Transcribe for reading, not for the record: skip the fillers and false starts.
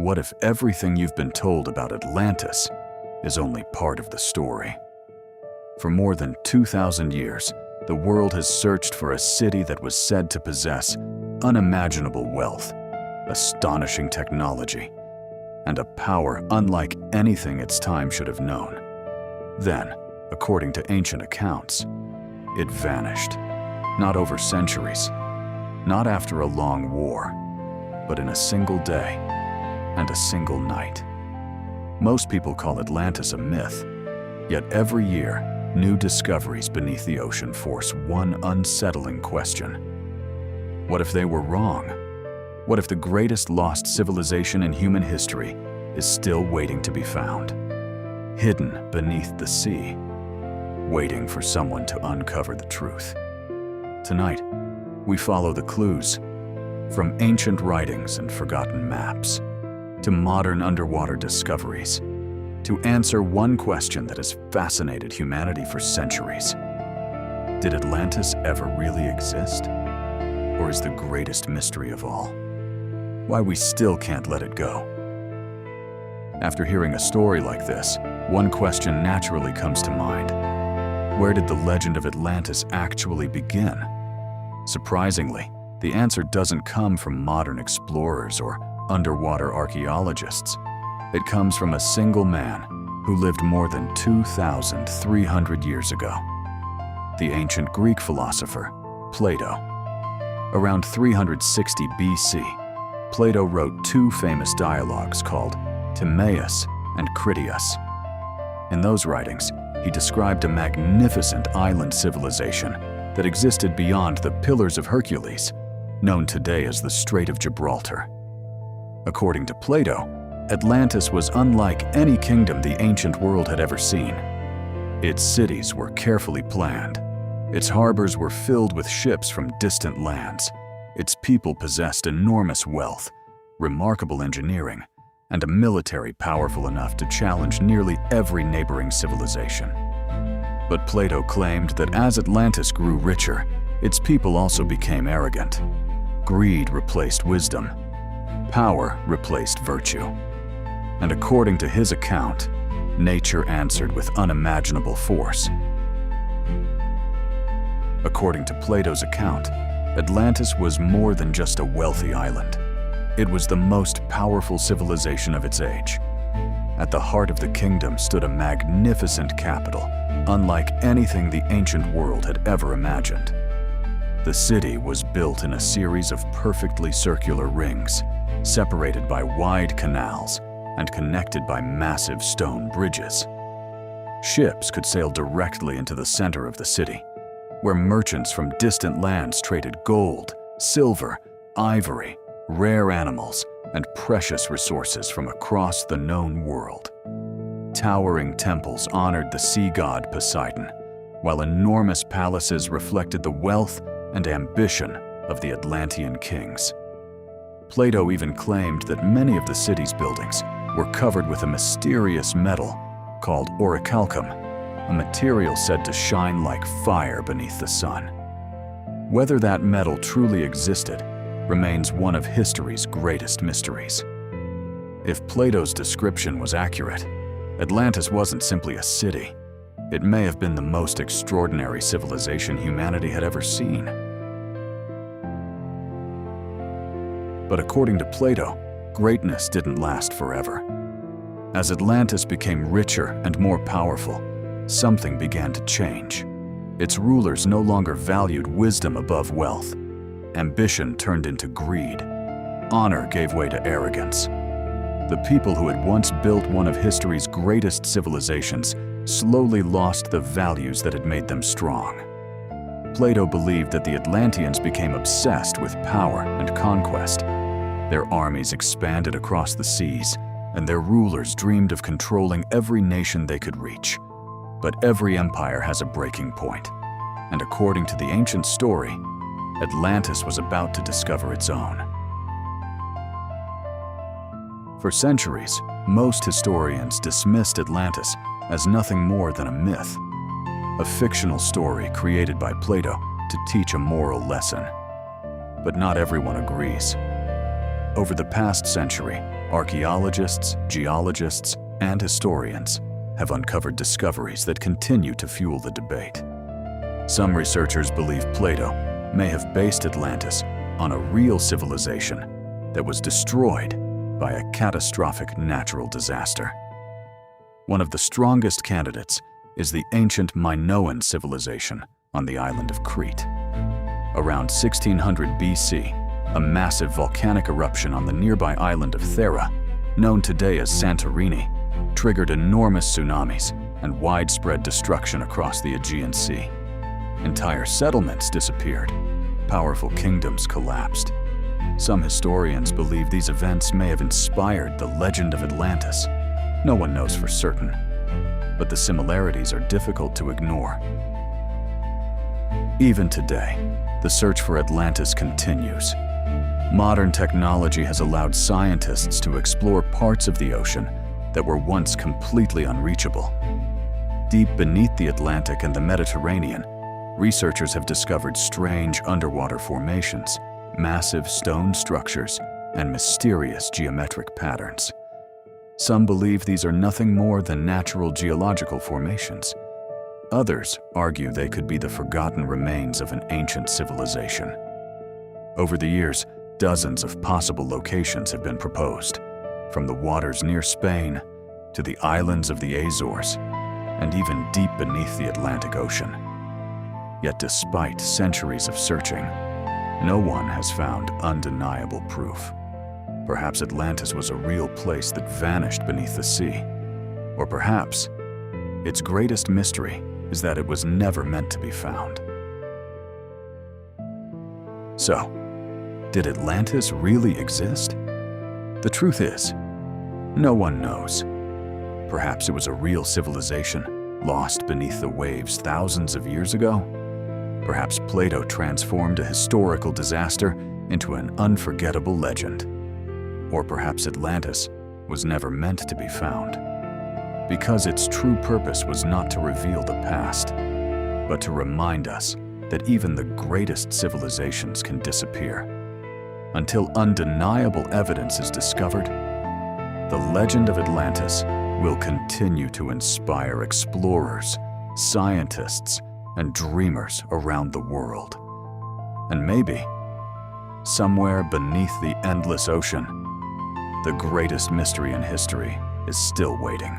What if everything you've been told about Atlantis is only part of the story? For more than 2,000 years, the world has searched for a city that was said to possess unimaginable wealth, astonishing technology, and a power unlike anything its time should have known. Then, according to ancient accounts, it vanished, not over centuries, not after a long war, but in a single day and a single night. Most people call Atlantis a myth, yet every year, new discoveries beneath the ocean force one unsettling question. What if they were wrong? What if the greatest lost civilization in human history is still waiting to be found, hidden beneath the sea, waiting for someone to uncover the truth? Tonight, we follow the clues, from ancient writings and forgotten maps, to modern underwater discoveries, to answer one question that has fascinated humanity for centuries. Did Atlantis ever really exist? Or is the greatest mystery of all why we still can't let it go? After hearing a story like this, one question naturally comes to mind. Where did the legend of Atlantis actually begin? Surprisingly, the answer doesn't come from modern explorers or underwater archaeologists. It comes from a single man who lived more than 2,300 years ago. The ancient Greek philosopher, Plato. Around 360 BC, Plato wrote two famous dialogues called Timaeus and Critias. In those writings, he described a magnificent island civilization that existed beyond the Pillars of Hercules, known today as the Strait of Gibraltar. According to Plato, Atlantis was unlike any kingdom the ancient world had ever seen. Its cities were carefully planned. Its harbors were filled with ships from distant lands. Its people possessed enormous wealth, remarkable engineering, and a military powerful enough to challenge nearly every neighboring civilization. But Plato claimed that as Atlantis grew richer, its people also became arrogant. Greed replaced wisdom. Power replaced virtue. And according to his account, nature answered with unimaginable force. According to Plato's account, Atlantis was more than just a wealthy island. It was the most powerful civilization of its age. At the heart of the kingdom stood a magnificent capital, unlike anything the ancient world had ever imagined. The city was built in a series of perfectly circular rings, separated by wide canals and connected by massive stone bridges. Ships could sail directly into the center of the city, where merchants from distant lands traded gold, silver, ivory, rare animals, and precious resources from across the known world. Towering temples honored the sea god Poseidon, while enormous palaces reflected the wealth and ambition of the Atlantean kings. Plato even claimed that many of the city's buildings were covered with a mysterious metal called orichalcum, a material said to shine like fire beneath the sun. Whether that metal truly existed remains one of history's greatest mysteries. If Plato's description was accurate, Atlantis wasn't simply a city. It may have been the most extraordinary civilization humanity had ever seen. But according to Plato, greatness didn't last forever. As Atlantis became richer and more powerful, something began to change. Its rulers no longer valued wisdom above wealth. Ambition turned into greed. Honor gave way to arrogance. The people who had once built one of history's greatest civilizations slowly lost the values that had made them strong. Plato believed that the Atlanteans became obsessed with power and conquest. Their armies expanded across the seas, and their rulers dreamed of controlling every nation they could reach. But every empire has a breaking point, and according to the ancient story, Atlantis was about to discover its own. For centuries, most historians dismissed Atlantis as nothing more than a myth, a fictional story created by Plato to teach a moral lesson. But not everyone agrees. Over the past century, archaeologists, geologists, and historians have uncovered discoveries that continue to fuel the debate. Some researchers believe Plato may have based Atlantis on a real civilization that was destroyed by a catastrophic natural disaster. One of the strongest candidates is the ancient Minoan civilization on the island of Crete. Around 1600 BC, a massive volcanic eruption on the nearby island of Thera, known today as Santorini, triggered enormous tsunamis and widespread destruction across the Aegean Sea. Entire settlements disappeared. Powerful kingdoms collapsed. Some historians believe these events may have inspired the legend of Atlantis. No one knows for certain, but the similarities are difficult to ignore. Even today, the search for Atlantis continues. Modern technology has allowed scientists to explore parts of the ocean that were once completely unreachable. Deep beneath the Atlantic and the Mediterranean, researchers have discovered strange underwater formations, massive stone structures, and mysterious geometric patterns. Some believe these are nothing more than natural geological formations. Others argue they could be the forgotten remains of an ancient civilization. Over the years, dozens of possible locations have been proposed, from the waters near Spain to the islands of the Azores, and even deep beneath the Atlantic Ocean. Yet despite centuries of searching, no one has found undeniable proof. Perhaps Atlantis was a real place that vanished beneath the sea. Or perhaps its greatest mystery is that it was never meant to be found. So, did Atlantis really exist? The truth is, no one knows. Perhaps it was a real civilization, lost beneath the waves thousands of years ago. Perhaps Plato transformed a historical disaster into an unforgettable legend. Or perhaps Atlantis was never meant to be found, because its true purpose was not to reveal the past, but to remind us that even the greatest civilizations can disappear. Until undeniable evidence is discovered, the legend of Atlantis will continue to inspire explorers, scientists, and dreamers around the world. And maybe, somewhere beneath the endless ocean, the greatest mystery in history is still waiting.